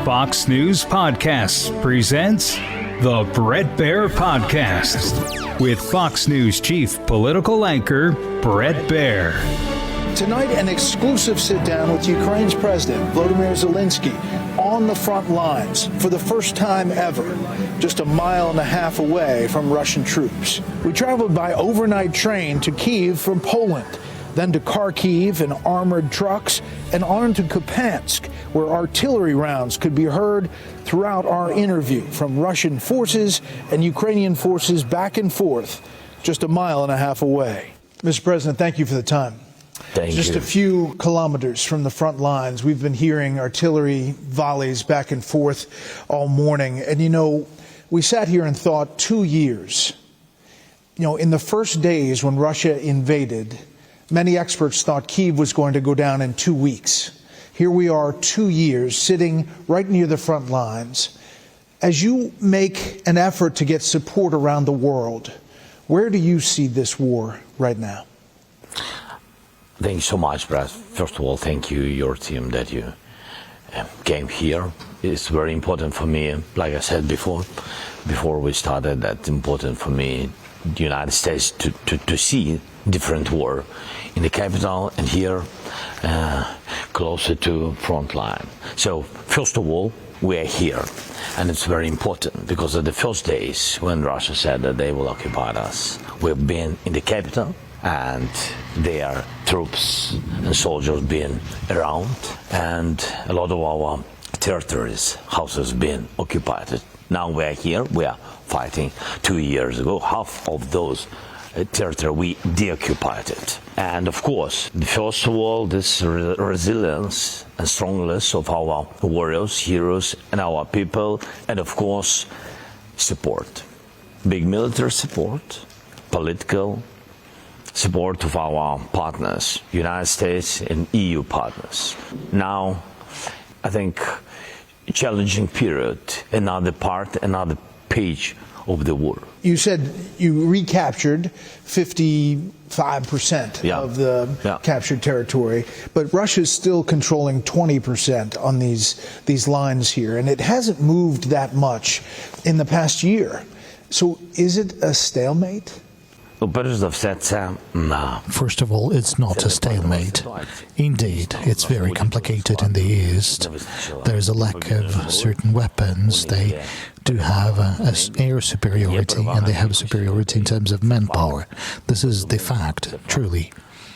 Fox News Podcasts presents the Bret Baier Podcast with Fox News Chief Political Anchor Bret Baier. Tonight, an exclusive sit-down with Ukraine's President Volodymyr Zelenskyy on the front lines for the first time ever, just a mile and a half away from Russian troops. We traveled by overnight train to Kyiv from Poland, then to Kharkiv in armored trucks, and on to Kupiansk, where artillery rounds could be heard throughout our interview from Russian forces and Ukrainian forces back and forth, just a mile and a half away. Mr. President, thank you for the time. Thank Just you. a few kilometers from the front lines, we've been hearing artillery volleys back and forth all morning. And, you know, we sat here and thought 2 years. You know, in the first days when Russia invaded, many experts thought Kyiv was going to go down in 2 weeks. Here we are 2 years sitting right near the front lines. As you make an effort to get support around the world, where do you see this war right now? Thank you so much, Brad. First of all, thank you, your team, that you came here. It's very important for me, like I said before we started, that's important for me, the United States, to see different war in the capital and here closer to front line. So, first of all, we are here, and it's very important because of the first days when Russia said that they will occupy us, we've been in the capital, and their troops and soldiers been around, and a lot of our territories, houses been occupied. Now we are here, we are fighting 2 years ago. Half of those territory we deoccupied it. And of course, first of all, this resilience and strongness of our warriors, heroes, and our people, and of course, support. Big military support, political support of our partners, United States and EU partners. Now, I think, a challenging period, another page of the war. You said you recaptured 55% of the captured territory, but Russia's still controlling 20% on these lines here, and it hasn't moved that much in the past year. So is it a stalemate? First of all, it's not a stalemate. Indeed, it's very complicated in the East. There is a lack of certain weapons. They do have air superiority, and they have superiority in terms of manpower. This is the fact, truly.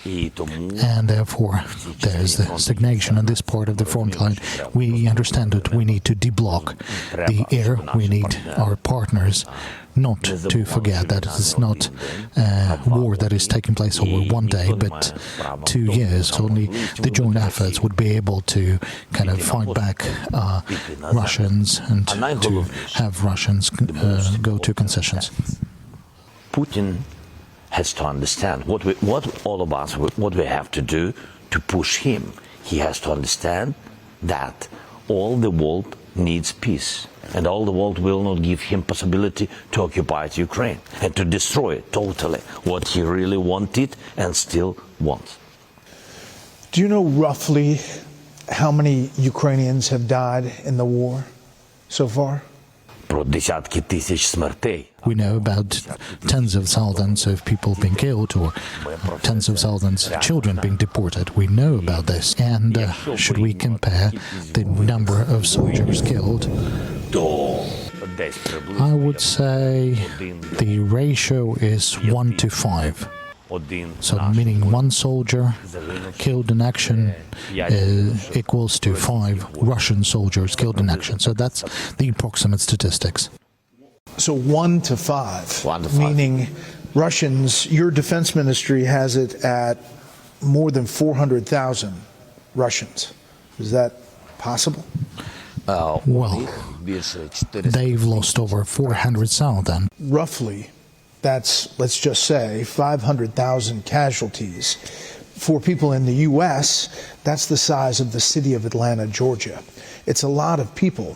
And therefore, there is the stagnation on this part of the front line. We understand that we need to deblock the air. We need our partners not to forget that it's not a war that is taking place over 1 day, but 2 years. Only the joint efforts would be able to kind of fight back Russians and to have Russians go to concessions. Putin has to understand what all of us have to do to push him. He has to understand that all the world needs peace, and all the world will not give him possibility to occupy Ukraine and to destroy it totally, what he really wanted and still wants. Do you know roughly how many Ukrainians have died in the war so far? We know about tens of thousands of people being killed or tens of thousands of children being deported. We know about this. And should we compare the number of soldiers killed? I would say the ratio is 1 to 5. So meaning 1 soldier killed in action equals to 5 Russian soldiers killed in action. So that's the approximate statistics. So 1 to 5, meaning Russians, your defense ministry has it at more than 400,000 Russians. Is that possible? Well, they've lost over 400,000. Roughly, that's, let's just say, 500,000 casualties. For people in the U.S., that's the size of the city of Atlanta, Georgia. It's a lot of people.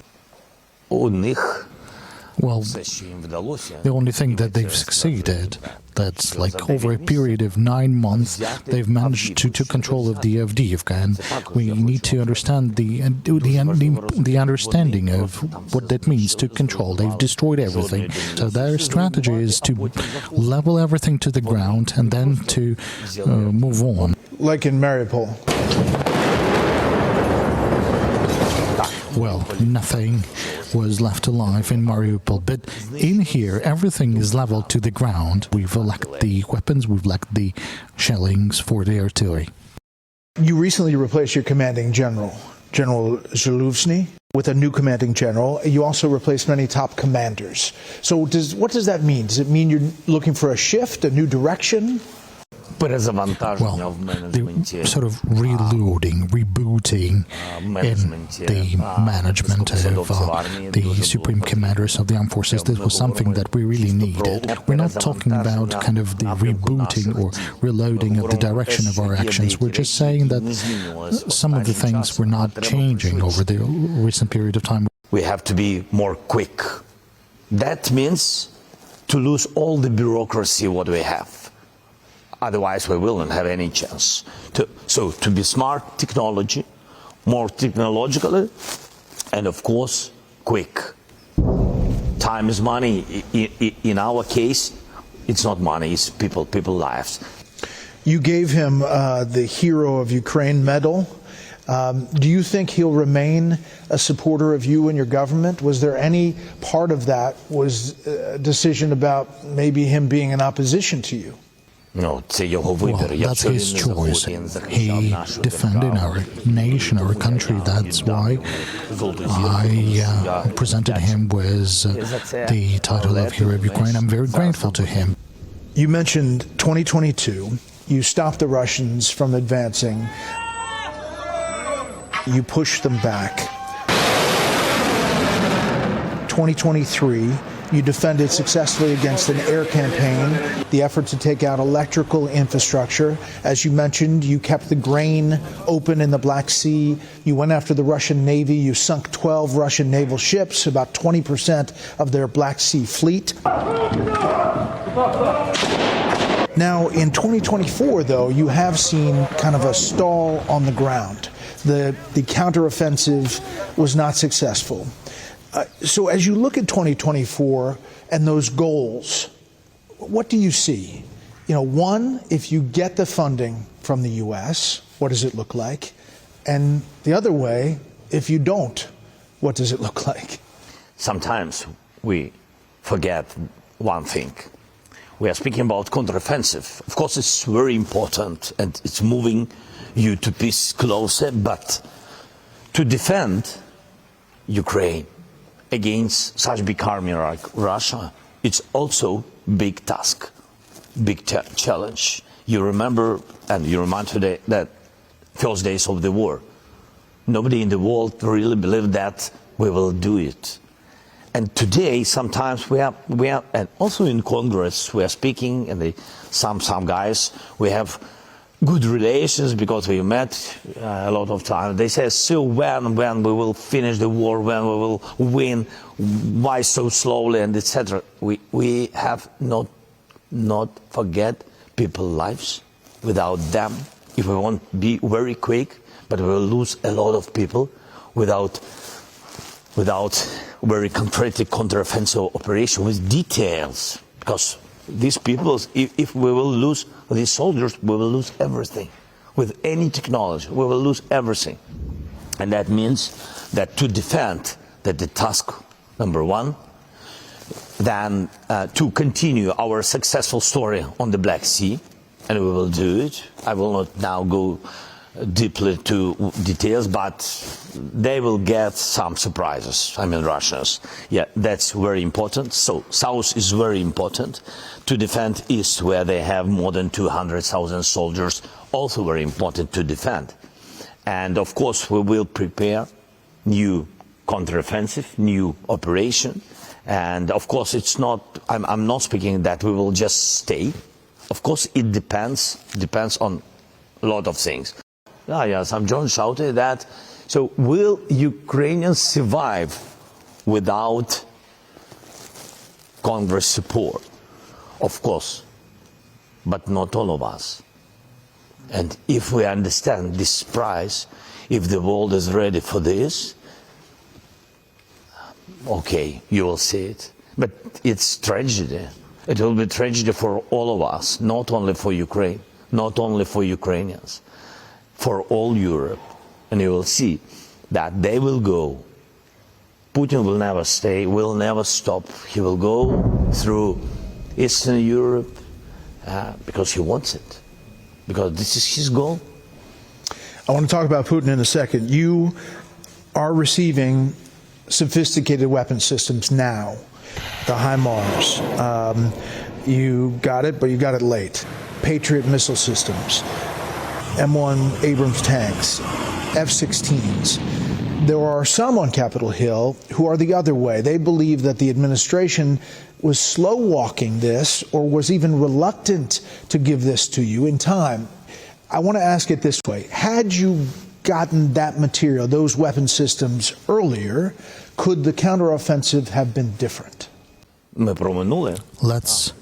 Well, the only thing that they've succeeded, that's like over a period of 9 months, they've managed to take control of the Avdiivka, and we need to understand the understanding of what that means to control. They've destroyed everything. So their strategy is to level everything to the ground and then to move on. Like in Mariupol. Well, nothing was left alive in Mariupol, but in here everything is leveled to the ground. We've lacked the weapons, we've lacked the shellings for the artillery. You recently replaced your commanding general, General Zelenskyy, with a new commanding general. You also replaced many top commanders. So what does that mean? Does it mean you're looking for a shift, a new direction? Well, they're sort of reloading, rebooting in the management of the supreme commanders of the armed forces. This was something that we really needed. We're not talking about kind of the rebooting or reloading of the direction of our actions. We're just saying that some of the things were not changing over the recent period of time. We have to be more quick. That means to lose all the bureaucracy what we have. Otherwise, we will not have any chance. To be smart technology, more technologically, and of course, quick. Time is money. In our case, it's not money, it's people's lives. You gave him the Hero of Ukraine medal. Do you think he'll remain a supporter of you and your government? Was there any part of that was a decision about maybe him being in opposition to you? No, well, that's his choice. He defended our nation, our country. That's why I presented him with the title of Hero of Ukraine. I'm very grateful to him. You mentioned 2022. You stopped the Russians from advancing. You pushed them back. 2023. You defended successfully against an air campaign, the effort to take out electrical infrastructure. As you mentioned, you kept the grain open in the Black Sea. You went after the Russian Navy. You sunk 12 Russian naval ships, about 20% of their Black Sea fleet. Now, in 2024, though, you have seen kind of a stall on the ground. The counteroffensive was not successful. So as you look at 2024 and those goals, what do you see? You know, one, if you get the funding from the U.S., what does it look like? And the other way, if you don't, what does it look like? Sometimes we forget one thing. We are speaking about counteroffensive. Of course, it's very important and it's moving you to peace closer, but to defend Ukraine against such big army like Russia, it's also big task, big challenge. You remember, and you remind today, that first days of the war, nobody in the world really believed that we will do it. And today, sometimes we are, and also in Congress, we are speaking, and some guys, we have good relations because we met a lot of times. They say, so when we will finish the war, when we will win, why so slowly, and etc. We have not forget people's lives. Without them, if we want to be very quick, but we will lose a lot of people without very concrete counteroffensive operation with details, because these people, if we will lose these soldiers, we will lose everything. With any technology, we will lose everything. And that means that to defend, that the task number one, then to continue our successful story on the Black Sea, and we will do it. I will not now go deeply to details, but they will get some surprises. I mean, Russians. Yeah, that's very important. So South is very important. To defend East, where they have more than 200,000 soldiers, also very important to defend. And of course, we will prepare new counteroffensive, new operation. And of course, it's not, I'm not speaking that we will just stay. Of course, it depends on a lot of things. Yeah, some John shouted that. So will Ukrainians survive without Congress support, of course, but not all of us. And if we understand this price, if the world is ready for this, okay, you will see it. But it's tragedy. It will be tragedy for all of us, not only for Ukraine, not only for Ukrainians, for all Europe. And you will see that they will go. Putin will never stay, will never stop. He will go through Eastern Europe because he wants it, because this is his goal. I want to talk about Putin in a second. You are receiving sophisticated weapon systems now, the HIMARS. You got it, but you got it late. Patriot missile systems, M1 Abrams tanks, F-16s. There are some on Capitol Hill who are the other way. They believe that the administration was slow-walking this or was even reluctant to give this to you in time. I want to ask it this way. Had you gotten that material, those weapon systems earlier, could the counteroffensive have been different? Let's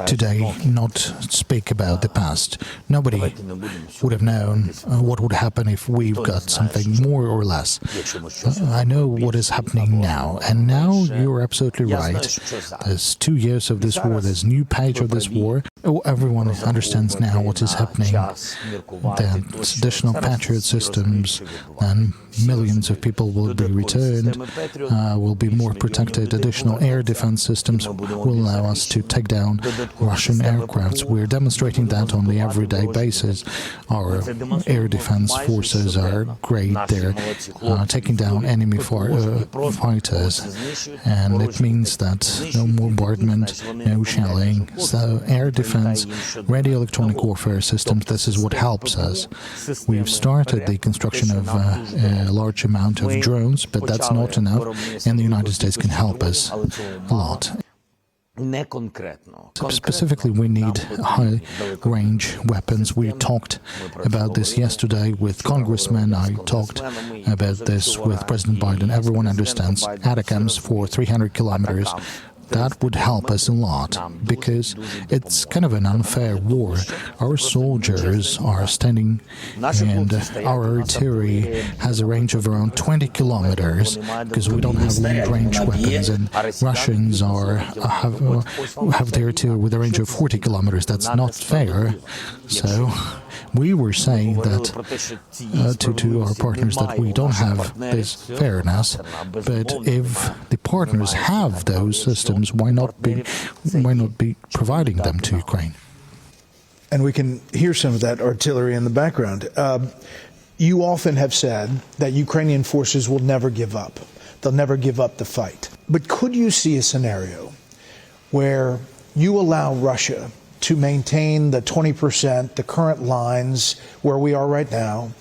today not speak about the past. Nobody would have known what would happen if we've got something more or less. I know what is happening now, and now you're absolutely right. There's 2 years of this war, there's a new page of this war. Everyone understands now what is happening. That additional Patriot systems, and millions of people will be returned, will be more protected. Additional air defense systems will allow us to take down Russian aircrafts. We're demonstrating that on the everyday basis. Our air defense forces are great. They're taking down enemy fighters, and it means that no bombardment, no shelling. So air defense, radio electronic warfare systems, this is what helps us. We've started the construction of a large amount of drones, but that's not enough, and the United States can help us a lot. Specifically, we need high-range weapons. We talked about this yesterday with congressmen. I talked about this with President Biden. Everyone understands ATACMS for 300 kilometers. That would help us a lot, because it's kind of an unfair war. Our soldiers are standing, and our artillery has a range of around 20 kilometers, because we don't have long-range weapons, and Russians have their artillery with a range of 40 kilometers. That's not fair. So we were saying that to our partners that we don't have this fairness, but if the partners have those systems, why not be providing them to Ukraine? And we can hear some of that artillery in the background. You often have said that Ukrainian forces will never give up. They'll never give up the fight. But could you see a scenario where you allow Russia to maintain the 20%, the current lines where we are right now,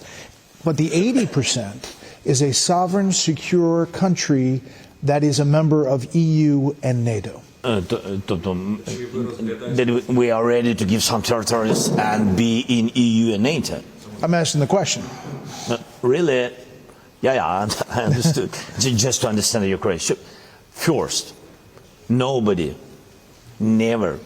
but the 80% is a sovereign, secure country that is a member of EU and NATO? That we are ready to give some territories and be in EU and NATO. I'm asking the question. Really? Yeah, I understood. Just to understand your question. First, nobody never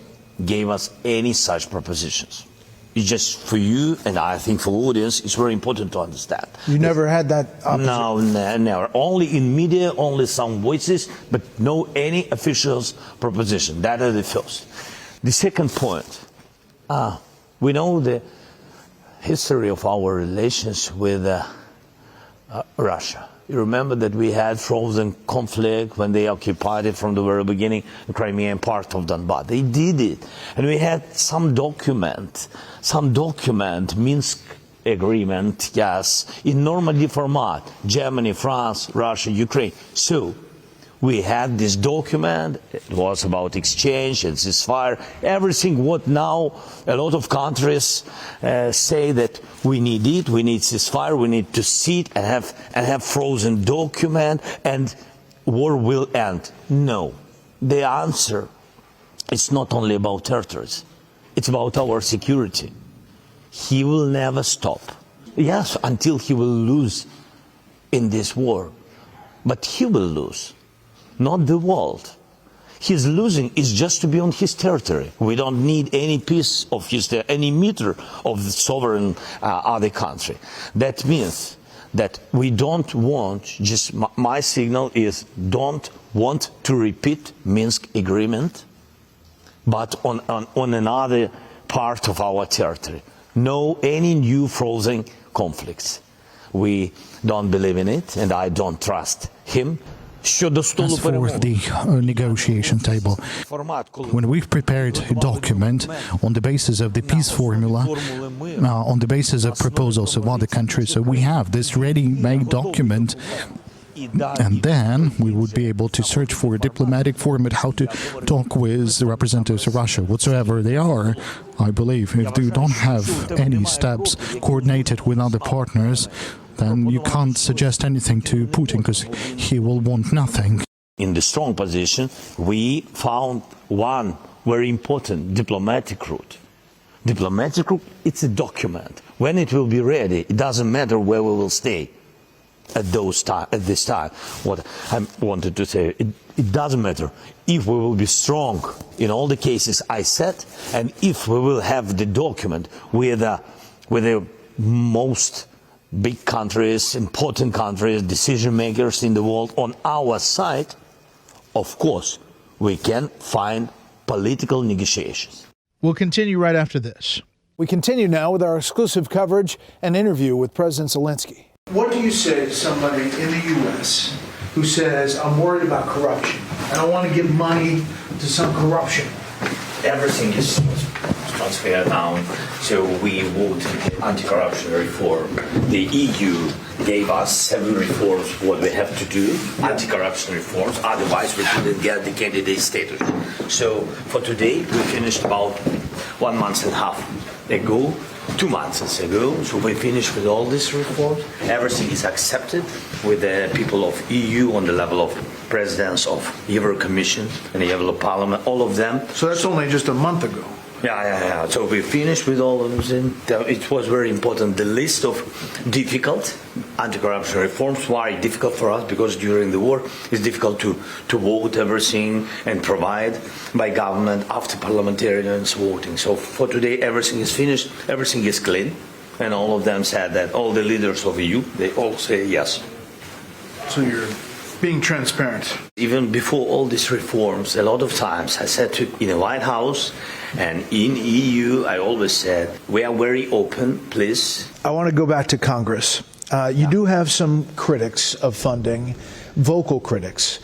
gave us any such propositions. It's just for you, and I think for the audience, it's very important to understand. You never had that opposite? No, never. Only in media, only some voices, but no any officials proposition. That is the first. The second point, we know the history of our relations with Russia. You remember that we had frozen conflict when they occupied it from the very beginning, the Crimean part of Donbass. They did it. And we had some document, Minsk agreement, yes, in Normandy format, Germany, France, Russia, Ukraine. So we had this document. It was about exchange and ceasefire, everything what now a lot of countries say that we need it, we need ceasefire, we need to sit and have frozen document and war will end. No, the answer is not only about territories, it's about our security. He will never stop. Yes, until he will lose in this war, but he will lose. Not the world. He's losing is just to be on his territory. We don't need any piece of his, any meter of the sovereign other country. That means that we don't want, just my signal is don't want to repeat Minsk agreement, but on another part of our territory. No any new frozen conflicts. We don't believe in it, and I don't trust him. As for the negotiation table, when we've prepared a document on the basis of the peace formula, on the basis of proposals of other countries, so we have this ready-made document, and then we would be able to search for a diplomatic format, how to talk with the representatives of Russia, whatsoever they are. I believe if you don't have any steps coordinated with other partners, then you can't suggest anything to Putin, because he will want nothing. In the strong position, we found one very important diplomatic route. Diplomatic route, it's a document. When it will be ready, it doesn't matter where we will stay at this time. What I wanted to say, it doesn't matter if we will be strong in all the cases I said, and if we will have the document with the most big countries, important countries, decision makers in the world on our side, of course, we can find political negotiations. We'll continue right after this. We continue now with our exclusive coverage and interview with President Zelenskyy. What do you say to somebody in the U.S. who says, I'm worried about corruption. I don't want to give money to some corruption? Everything is transparent now, so we vote anti-corruption reform. The EU gave us 7 reforms what we have to do, anti-corruption reforms, otherwise we couldn't get the candidate status. So for today, we finished about 1 month and a half ago, 2 months ago, so we finished with all these reforms. Everything is accepted with the people of EU on the level of presidents of Euro Commission and the level of Parliament, all of them. So that's only just a month ago. Yeah. So we finished with all of them. It was very important. The list of difficult anti-corruption reforms. Why difficult for us? Because during the war, it's difficult to vote everything and provide by government after parliamentarians voting. So for today, everything is finished. Everything is clean. And all of them said that, all the leaders of EU, they all say yes. So you're being transparent. Even before all these reforms, a lot of times I said in the White House and in EU, I always said, we are very open, please. I want to go back to Congress. You do have some critics of funding, vocal critics.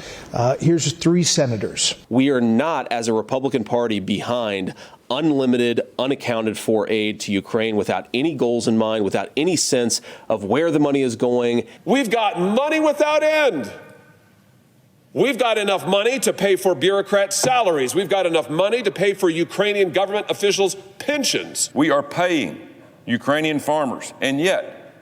Here's 3 senators. We are not, as a Republican Party, behind unlimited, unaccounted for aid to Ukraine without any goals in mind, without any sense of where the money is going. We've got money without end. We've got enough money to pay for bureaucrats' salaries. We've got enough money to pay for Ukrainian government officials' pensions. We are paying Ukrainian farmers, and yet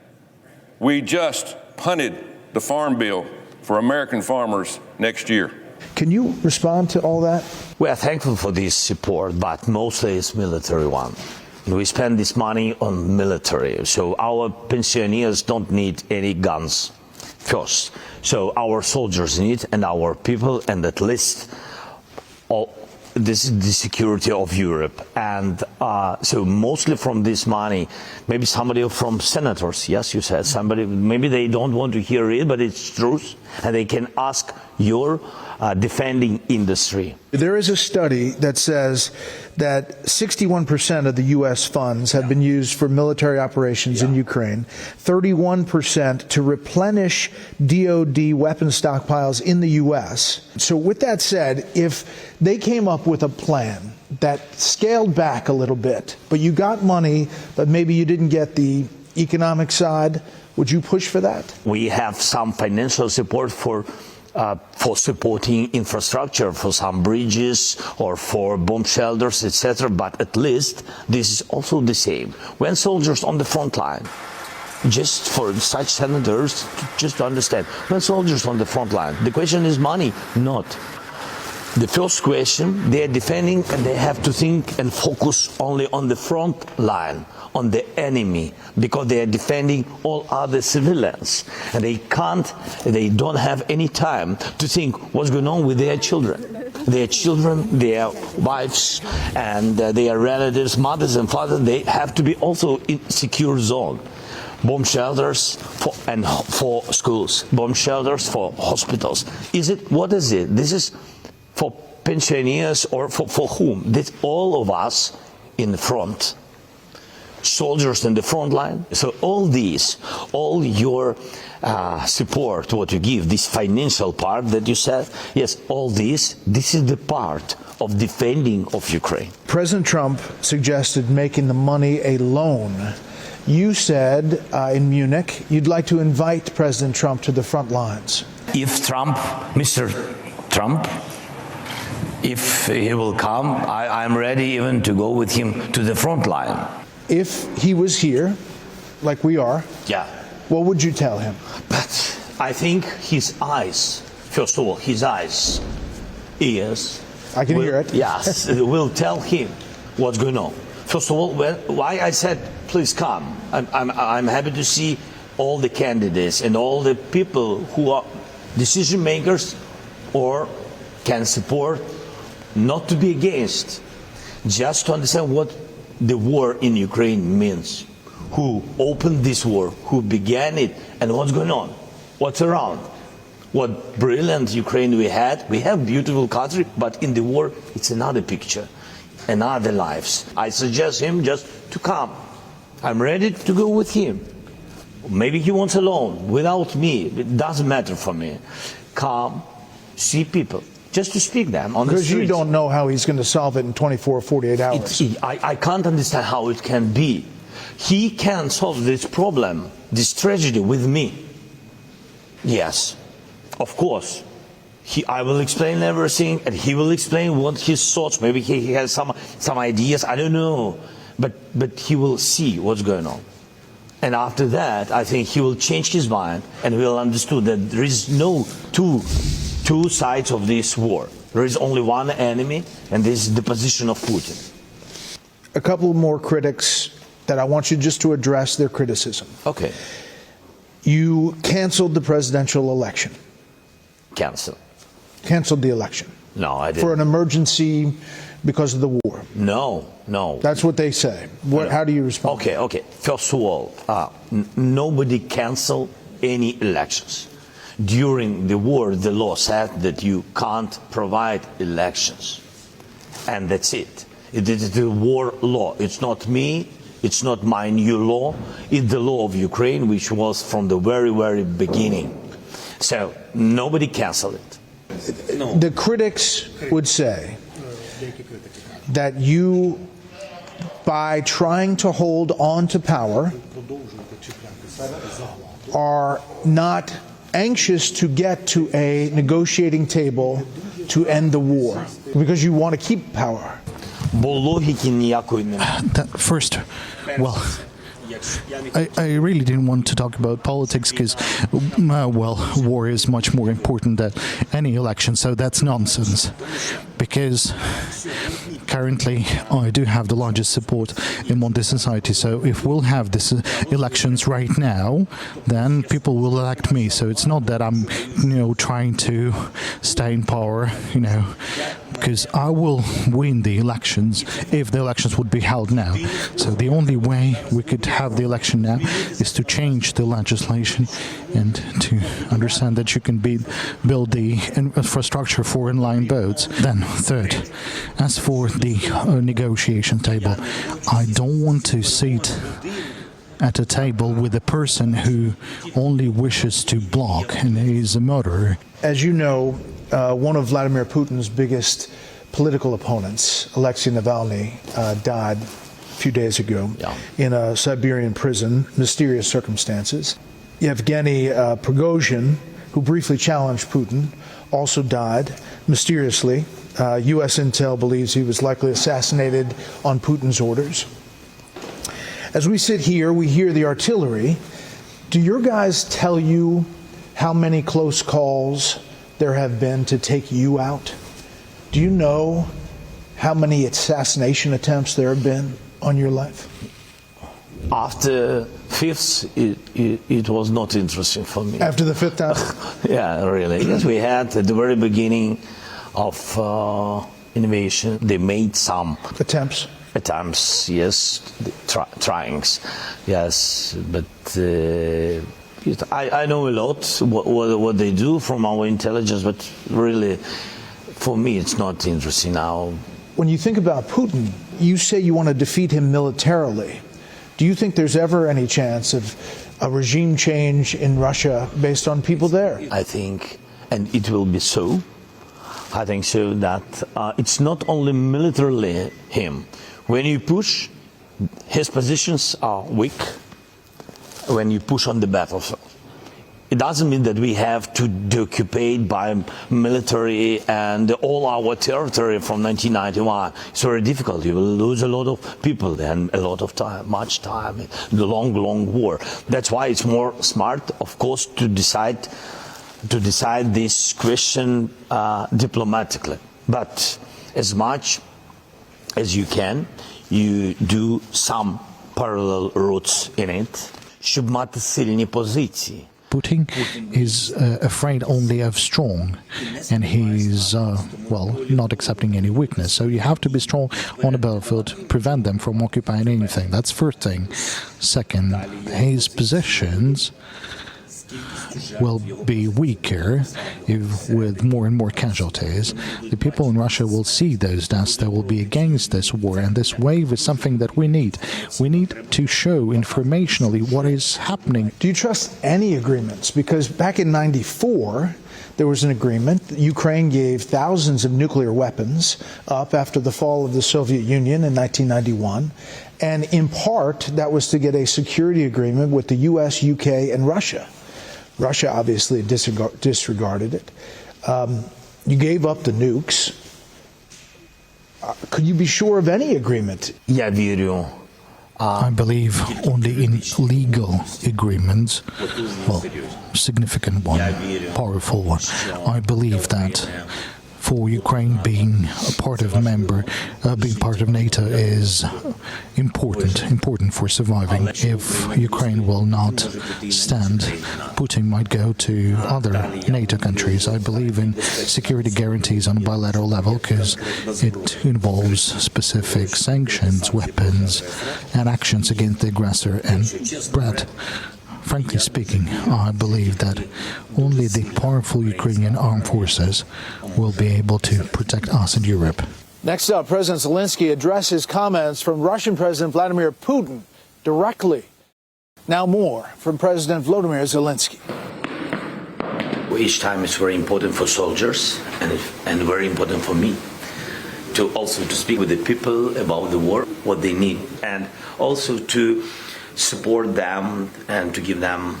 we just punted the farm bill for American farmers next year. Can you respond to all that? We are thankful for this support, but mostly it's military one. We spend this money on military, so our pensioners don't need any guns first. So our soldiers need, and our people, and at least this is the security of Europe. And so mostly from this money, maybe somebody from senators, yes, you said, somebody, maybe they don't want to hear it, but it's truth, and they can ask your defending industry. There is a study that says that 61% of the U.S. funds have been used for military operations in Ukraine, 31% to replenish DoD weapon stockpiles in the U.S. So with that said, if they came up with a plan that scaled back a little bit, but you got money, but maybe you didn't get the economic side, would you push for that? We have some financial support for supporting infrastructure, for some bridges or for bomb shelters, etc. But at least this is also the same. When soldiers on the front line, just for such senators, just to understand, when soldiers on the front line, the question is money, not. The first question, they are defending and they have to think and focus only on the front line, on the enemy, because they are defending all other civilians. And they don't have any time to think what's going on with their children. their children, their wives, and their relatives, mothers and fathers, they have to be also in secure zone. Bomb shelters for schools, bomb shelters for hospitals. What is it? This is for pensioners or for whom? This all of us in the front, soldiers in the front line. So all your support, what you give, this financial part that you said, yes, all this is the part of defending of Ukraine. President Trump suggested making the money a loan. You said in Munich you'd like to invite President Trump to the front lines. If Mr. Trump, if he will come, I'm ready even to go with him to the front line. If he was here, like we are, yeah, what would you tell him? But I think his eyes, first of all, his eyes, ears. I can hear it. Yes, will tell him what's going on. First of all, why I said, please come. I'm happy to see all the candidates and all the people who are decision makers or can support, not to be against, just to understand what the war in Ukraine means. Who opened this war, who began it, and what's going on, what's around. What brilliant Ukraine we had. We have beautiful country, but in the war, it's another picture, another lives. I suggest him just to come. I'm ready to go with him. Maybe he wants alone, without me. It doesn't matter for me. Come, see people, just to speak them on the streets. Because you don't know how he's going to solve it in 24 or 48 hours. I can't understand how it can be. He can solve this problem, this tragedy with me. Yes, of course. I will explain everything, and he will explain what his thoughts. Maybe he has some ideas. I don't know, but he will see what's going on. And after that, I think he will change his mind and will understand that there is no two sides of this war. There is only one enemy, and this is the position of Putin. A couple more critics that I want you just to address their criticism. Okay. You canceled the presidential election. Canceled the election. No, I didn't. For an emergency because of the war. No. That's what they say. How do you respond? Okay. First of all, nobody canceled any elections. During the war, the law said that you can't provide elections. And that's it. It is the war law. It's not me. It's not my new law. It's the law of Ukraine, which was from the very, very beginning. So nobody canceled it. No. The critics would say that you, by trying to hold on to power, are not anxious to get to a negotiating table to end the war because you want to keep power. First, well, I really didn't want to talk about politics because, war is much more important than any election, so that's nonsense. Because currently I do have the largest support in Monte society, so if we'll have these elections right now, then people will elect me. So it's not that I'm, trying to stay in power, because I will win the elections if the elections would be held now. So the only way we could have the election now is to change the legislation and to understand that you can build the infrastructure for inline boats. Then third, as for the negotiation table, I don't want to sit at a table with a person who only wishes to block and is a murderer. As you know, one of Vladimir Putin's biggest political opponents, Alexei Navalny, died a few days ago in a Siberian prison, mysterious circumstances. Yevgeny Prigozhin, who briefly challenged Putin, also died mysteriously. U.S. intel believes he was likely assassinated on Putin's orders. As we sit here, we hear the artillery. Do your guys tell you how many close calls there have been to take you out? Do you know how many assassination attempts there have been on your life? After fifth, it was not interesting for me. After the fifth time? Yeah, really. Yes, we had at the very beginning of invasion. They made some Attempts. yes, tryings, yes, but I know a lot what they do from our intelligence, but really, for me, it's not interesting now. When you think about Putin, you say you want to defeat him militarily. Do you think there's ever any chance of a regime change in Russia based on people there? I think, and it will be so, I think so that it's not only militarily him. When you push, his positions are weak when you push on the battlefield. It doesn't mean that we have to deoccupy by military and all our territory from 1991. It's very difficult. You will lose a lot of people and a lot of time, much time, the long war. That's why it's more smart, of course, to decide this question diplomatically. But as much as you can, you do some parallel routes in it, щоб мати сильні позиції. Putin is afraid only of strong, and he's, not accepting any weakness. So you have to be strong on the battlefield to prevent them from occupying anything. That's first thing. Second, his positions will be weaker with more and more casualties. The people in Russia will see those deaths. They will be against this war, and this wave is something that we need. We need to show informationally what is happening. Do you trust any agreements? Because back in '94, there was an agreement. Ukraine gave thousands of nuclear weapons up after the fall of the Soviet Union in 1991. And in part, that was to get a security agreement with the U.S., UK, and Russia. Russia obviously disregarded it. You gave up the nukes. Could you be sure of any agreement? Я вірю. I believe only in legal agreements, significant one, powerful one. I believe that for Ukraine being part of NATO is important for surviving. If Ukraine will not stand, Putin might go to other NATO countries. I believe in security guarantees on a bilateral level because it involves specific sanctions, weapons, and actions against the aggressor. And Bret, frankly speaking, I believe that only the powerful Ukrainian armed forces will be able to protect us in Europe. Next up, President Zelenskyy addresses comments from Russian President Vladimir Putin directly. Now more from President Volodymyr Zelenskyy. Each time it's very important for soldiers and very important for me to also to speak with the people about the war, what they need, and also to support them and to give them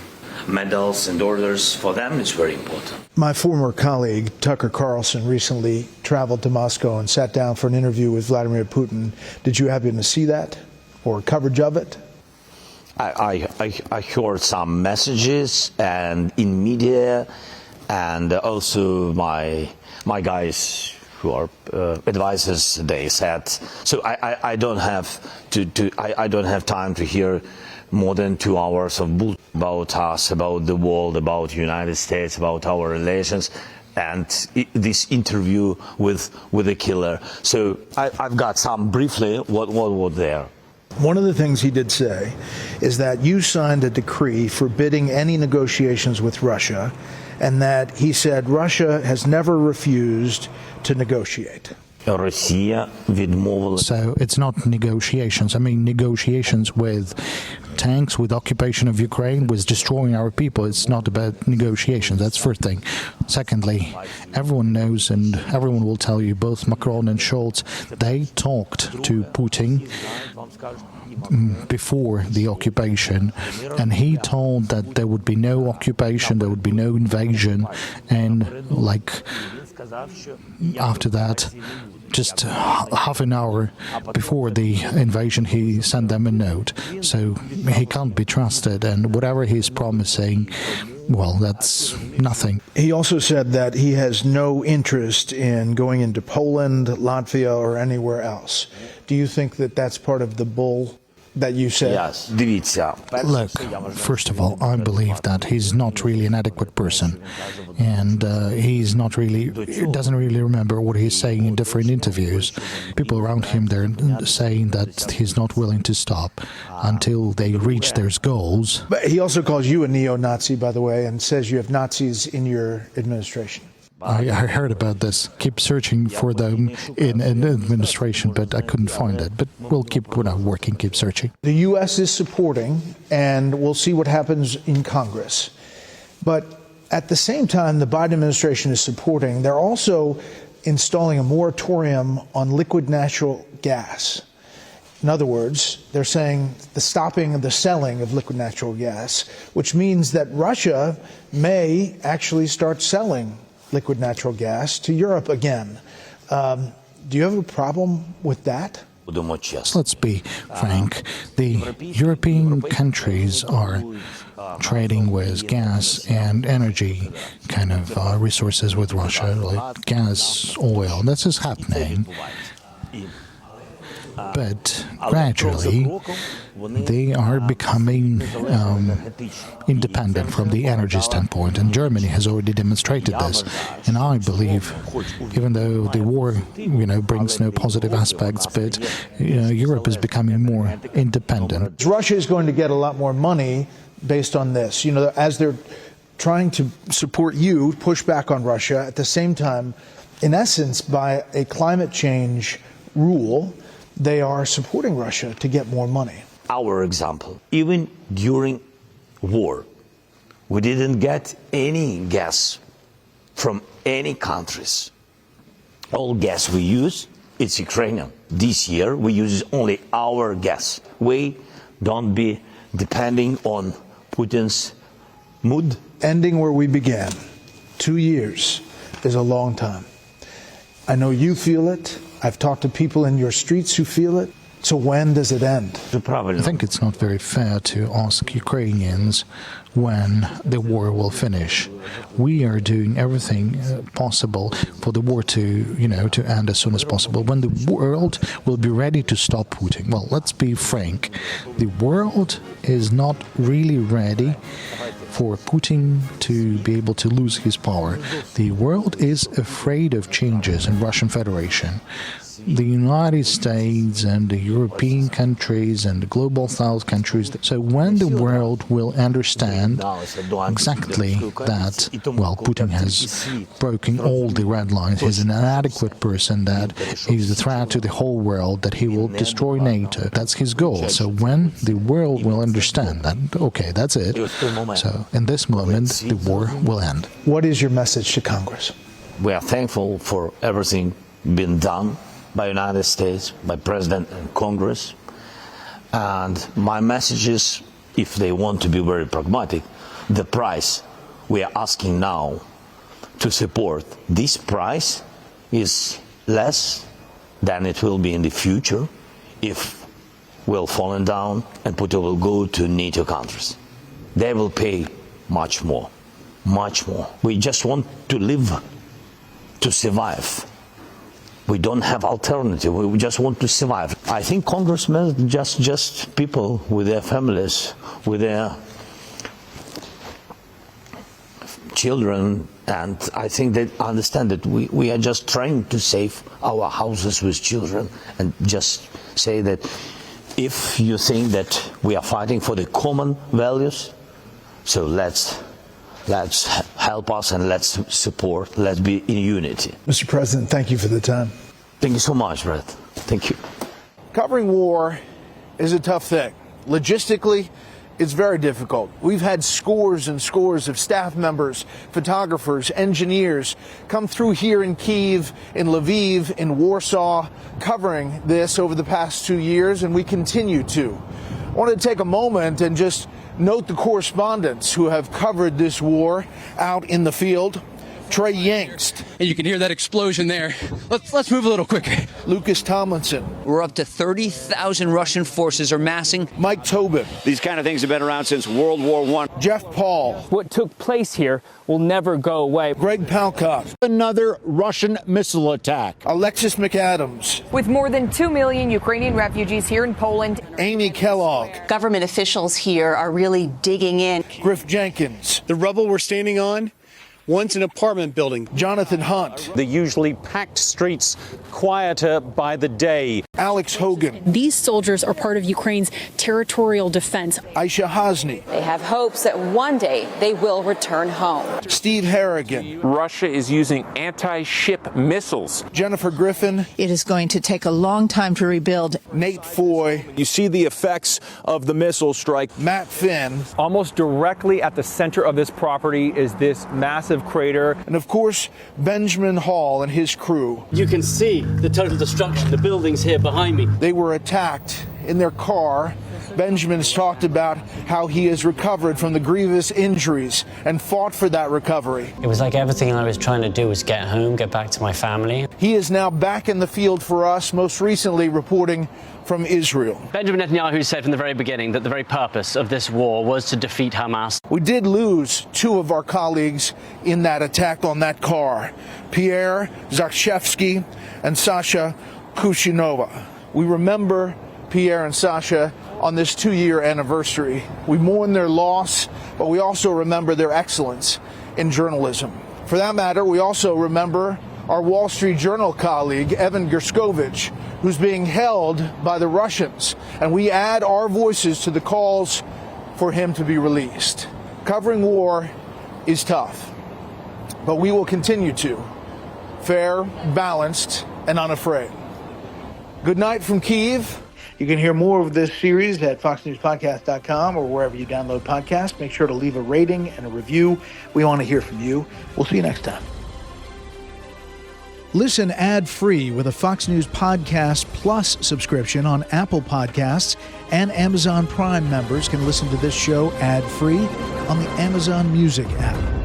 medals and orders. For them, it's very important. My former colleague, Tucker Carlson, recently traveled to Moscow and sat down for an interview with Vladimir Putin. Did you happen to see that or coverage of it? I heard some messages and in media, and also my guys who are advisors, they said. So I don't have I don't have time to hear more than 2 hours of bull about us, about the world, about the United States, about our relations, and this interview with the killer. So I've got some briefly what was there. One of the things he did say is that you signed a decree forbidding any negotiations with Russia, and that he said Russia has never refused to negotiate. So it's not negotiations. I mean, negotiations with tanks, with occupation of Ukraine, with destroying our people. It's not about negotiations. That's first thing. Secondly, everyone knows and everyone will tell you, both Macron and Scholz, they talked to Putin before the occupation, and he told that there would be no occupation, there would be no invasion, and after that, just half an hour before the invasion, he sent them a note. So he can't be trusted, and whatever he's promising, well, that's nothing. He also said that he has no interest in going into Poland, Latvia, or anywhere else. Do you think that that's part of the bull that you said. Yes. Look, first of all, I believe that he's not really an adequate person, and he doesn't really remember what he's saying in different interviews. People around him, they're saying that he's not willing to stop until they reach their goals. But he also calls you a neo-Nazi, by the way, and says you have Nazis in your administration. I heard about this. Keep searching for them in administration, but I couldn't find it. But we'll keep working, keep searching. The U.S. is supporting, and we'll see what happens in Congress. But at the same time, the Biden administration is supporting, they're also installing a moratorium on liquid natural gas. In other words, they're saying the stopping of the selling of liquid natural gas, which means that Russia may actually start selling liquid natural gas to Europe again. Do you have a problem with that? Let's be frank. The European countries are trading with gas and energy kind of resources with Russia, like gas, oil. This is happening. But gradually, they are becoming independent from the energy standpoint, and Germany has already demonstrated this. And I believe, even though the war, brings no positive aspects, but Europe is becoming more independent. Russia is going to get a lot more money based on this. As they're trying to support you, push back on Russia, at the same time, in essence, by a climate change rule, they are supporting Russia to get more money. Our example, even during war, we didn't get any gas from any countries. All gas we use, it's Ukrainian. This year, we use only our gas. We don't be depending on Putin's mood. Ending where we began, 2 years is a long time. I know you feel it. I've talked to people in your streets who feel it. So when does it end? I think it's not very fair to ask Ukrainians when the war will finish. We are doing everything possible for the war to end as soon as possible. When the world will be ready to stop Putin. Well, let's be frank. The world is not really ready for Putin to be able to lose his power. The world is afraid of changes in Russian Federation. The United States and the European countries and the global South countries. So when the world will understand exactly that, Putin has broken all the red lines, he's an inadequate person, that he's a threat to the whole world, that he will destroy NATO. That's his goal. So when the world will understand that, okay, that's it. So in this moment, the war will end. What is your message to Congress? We are thankful for everything being done by the United States, by President and Congress. And my message is, if they want to be very pragmatic, the price we are asking now to support, this price is less than it will be in the future if we'll fallen down and Putin will go to NATO countries. They will pay much more, much more. We just want to live, to survive. We don't have alternative. We just want to survive. I think congressmen, just people with their families, with their children, and I think they understand that we are just trying to save our houses with children, and just say that if you think that we are fighting for the common values, so let's help us and let's support, let's be in unity. Mr. President, thank you for the time. Thank you so much, Bret. Thank you. Covering war is a tough thing. Logistically, it's very difficult. We've had scores and scores of staff members, photographers, engineers come through here in Kyiv, in Lviv, in Warsaw, covering this over the past 2 years, and we continue to. I wanted to take a moment and just note the correspondents who have covered this war out in the field. Trey Yingst. And you can hear that explosion there. Let's move a little quicker. Lucas Tomlinson. We're up to 30,000 Russian forces are massing. Mike Tobin. These kind of things have been around since World War I. Jeff Paul. What took place here will never go away. Greg Palkov. Another Russian missile attack. Alexis McAdams. With more than 2 million Ukrainian refugees here in Poland. Amy Kellogg. Government officials here are really digging in. Griff Jenkins. The rubble we're standing on, once an apartment building. Jonathan Hunt. The usually packed streets quieter by the day. Alex Hogan. These soldiers are part of Ukraine's territorial defense. Aisha Hasni. They have hopes that one day they will return home. Steve Harrigan. Russia is using anti-ship missiles. Jennifer Griffin. It is going to take a long time to rebuild. Nate Foy. You see the effects of the missile strike. Matt Finn. Almost directly at the center of this property is this massive crater. And of course, Benjamin Hall and his crew. You can see the total destruction, the buildings here behind me. They were attacked in their car. Benjamin has talked about how he has recovered from the grievous injuries and fought for that recovery. It was like everything I was trying to do was get home, get back to my family. He is now back in the field for us, most recently reporting from Israel. Benjamin Netanyahu said from the very beginning that the very purpose of this war was to defeat Hamas. We did lose two of our colleagues in that attack on that car, Pierre Zakshevsky and Sasha Kushinova. We remember Pierre and Sasha on this 2-year anniversary. We mourn their loss, but we also remember their excellence in journalism. For that matter, we also remember our Wall Street Journal colleague, Evan Gerskovich, who's being held by the Russians, and we add our voices to the calls for him to be released. Covering war is tough, but we will continue to. Fair, balanced, and unafraid. Good night from Kyiv. You can hear more of this series at foxnewspodcast.com or wherever you download podcasts. Make sure to leave a rating and a review. We want to hear from you. We'll see you next time. Listen ad-free with a Fox News Podcast Plus subscription on Apple Podcasts, and Amazon Prime members can listen to this show ad-free on the Amazon Music app.